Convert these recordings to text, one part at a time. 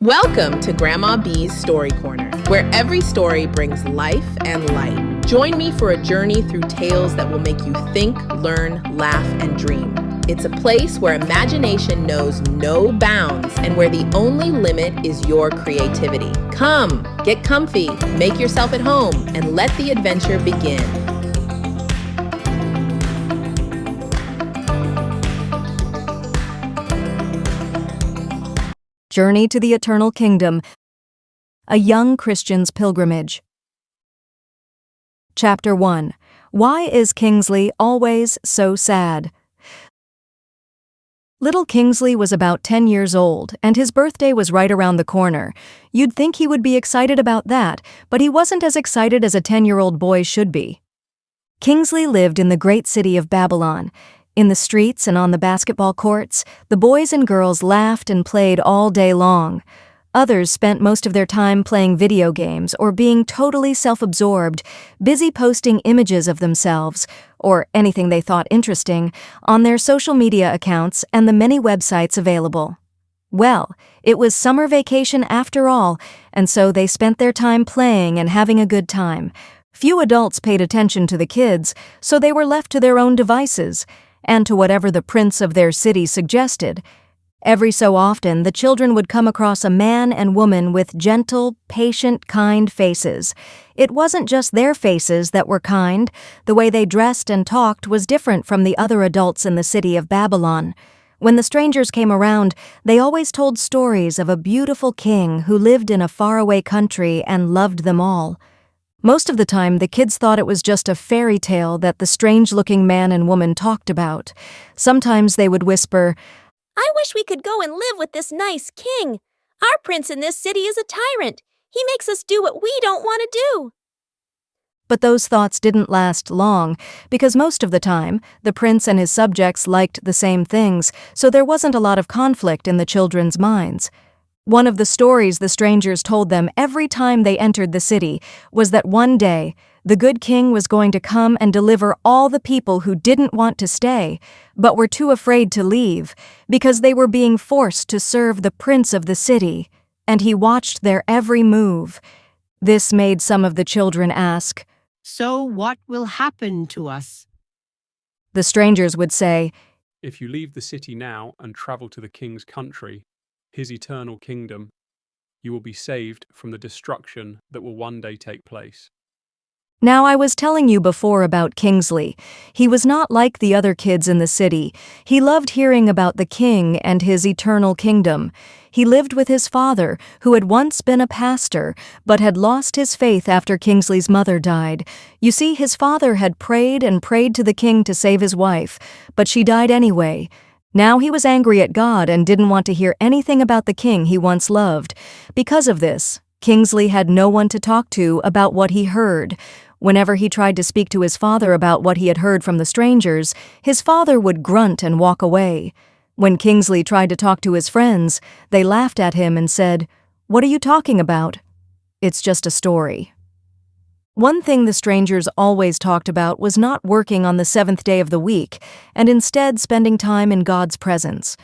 Welcome to Grandma B's Story Corner, where every story brings life and light. Join me for a journey through tales that will make you think, learn, laugh, and dream. It's a place where imagination knows no bounds and where the only limit is your creativity. Come, get comfy, make yourself at home, and let the adventure begin. Journey to the Eternal Kingdom, A Young Christian's Pilgrimage. Chapter 1. Why is Kingsley always so sad? Little Kingsley was about 10 years old, and his birthday was right around the corner. You'd think he would be excited about that, but he wasn't as excited as a 10-year-old boy should be. Kingsley lived in the great city of Babylon. In the streets and on the basketball courts, the boys and girls laughed and played all day long. Others spent most of their time playing video games or being totally self-absorbed, busy posting images of themselves, or anything they thought interesting, on their social media accounts and the many websites available. Well, it was summer vacation after all, and so they spent their time playing and having a good time. Few adults paid attention to the kids, so they were left to their own devices, and to whatever the prince of their city suggested. Every so often, the children would come across a man and woman with gentle, patient, kind faces. It wasn't just their faces that were kind. The way they dressed and talked was different from the other adults in the city of Babylon. When the strangers came around, they always told stories of a beautiful king who lived in a faraway country and loved them all. Most of the time, the kids thought it was just a fairy tale that the strange-looking man and woman talked about. Sometimes they would whisper, "I wish we could go and live with this nice king. Our prince in this city is a tyrant. He makes us do what we don't want to do." But those thoughts didn't last long, because most of the time, the prince and his subjects liked the same things, so there wasn't a lot of conflict in the children's minds. One of the stories the strangers told them every time they entered the city was that one day, the good king was going to come and deliver all the people who didn't want to stay, but were too afraid to leave, because they were being forced to serve the prince of the city, and he watched their every move. This made some of the children ask, "So what will happen to us?" The strangers would say, "If you leave the city now and travel to the king's country, his eternal kingdom, you will be saved from the destruction that will one day take place." Now, I was telling you before about Kingsley. He was not like the other kids in the city. He loved hearing about the king and his eternal kingdom. He lived with his father, who had once been a pastor, but had lost his faith after Kingsley's mother died. You see, his father had prayed and prayed to the king to save his wife, but she died anyway. Now he was angry at God and didn't want to hear anything about the king he once loved. Because of this, Kingsley had no one to talk to about what he heard. Whenever he tried to speak to his father about what he had heard from the strangers, his father would grunt and walk away. When Kingsley tried to talk to his friends, they laughed at him and said, "What are you talking about? It's just a story." One thing the strangers always talked about was not working on the seventh day of the week, and instead spending time in God's presence.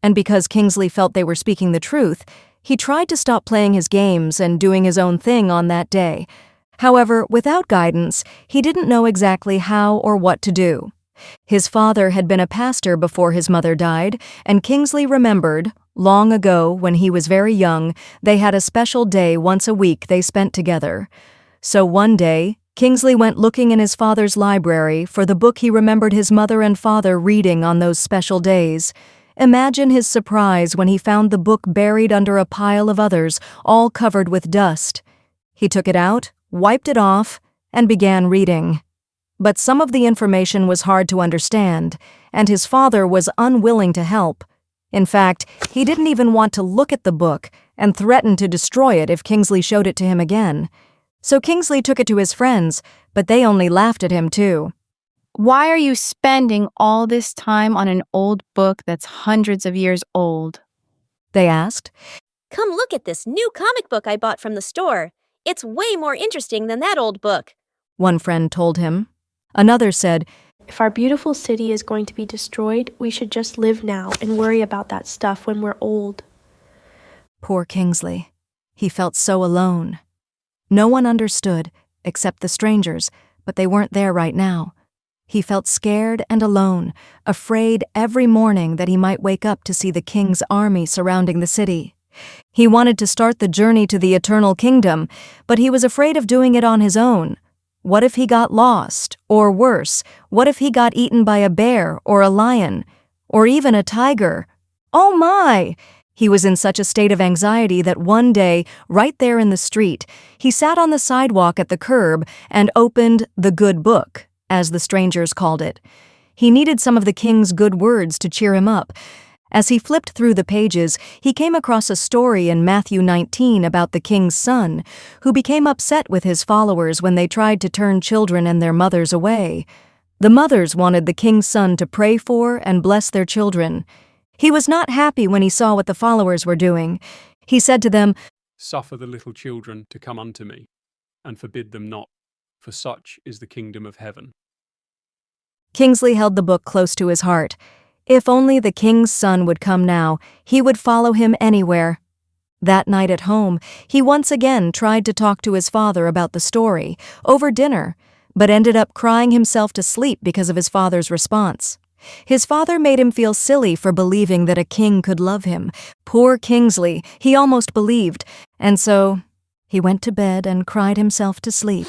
And because Kingsley felt they were speaking the truth, he tried to stop playing his games and doing his own thing on that day. However, without guidance, he didn't know exactly how or what to do. His father had been a pastor before his mother died, and Kingsley remembered, long ago when he was very young, they had a special day once a week they spent together. So one day, Kingsley went looking in his father's library for the book he remembered his mother and father reading on those special days. Imagine his surprise when he found the book buried under a pile of others, all covered with dust. He took it out, wiped it off, and began reading. But some of the information was hard to understand, and his father was unwilling to help. In fact, he didn't even want to look at the book and threatened to destroy it if Kingsley showed it to him again. So Kingsley took it to his friends, but they only laughed at him too. "Why are you spending all this time on an old book that's hundreds of years old?" they asked. "Come look at this new comic book I bought from the store. It's way more interesting than that old book," one friend told him. Another said, "If our beautiful city is going to be destroyed, we should just live now and worry about that stuff when we're old." Poor Kingsley. He felt so alone. No one understood, except the strangers, but they weren't there right now. He felt scared and alone, afraid every morning that he might wake up to see the king's army surrounding the city. He wanted to start the journey to the Eternal Kingdom, but he was afraid of doing it on his own. What if he got lost? Or worse, what if he got eaten by a bear or a lion? Or even a tiger? Oh my! He was in such a state of anxiety that one day, right there in the street, he sat on the sidewalk at the curb and opened the good book, as the strangers called it. He needed some of the king's good words to cheer him up. As he flipped through the pages, he came across a story in Matthew 19 about the king's son, who became upset with his followers when they tried to turn children and their mothers away. The mothers wanted the king's son to pray for and bless their children. He was not happy when he saw what the followers were doing. He said to them, Suffer the little children to come unto me, and forbid them not, for such is the kingdom of heaven. Kingsley held the book close to his heart. If only the king's son would come now, he would follow him anywhere. That night at home, he once again tried to talk to his father about the story, over dinner, but ended up crying himself to sleep because of his father's response. His father made him feel silly for believing that a king could love him. Poor Kingsley, he almost believed, and so he went to bed and cried himself to sleep.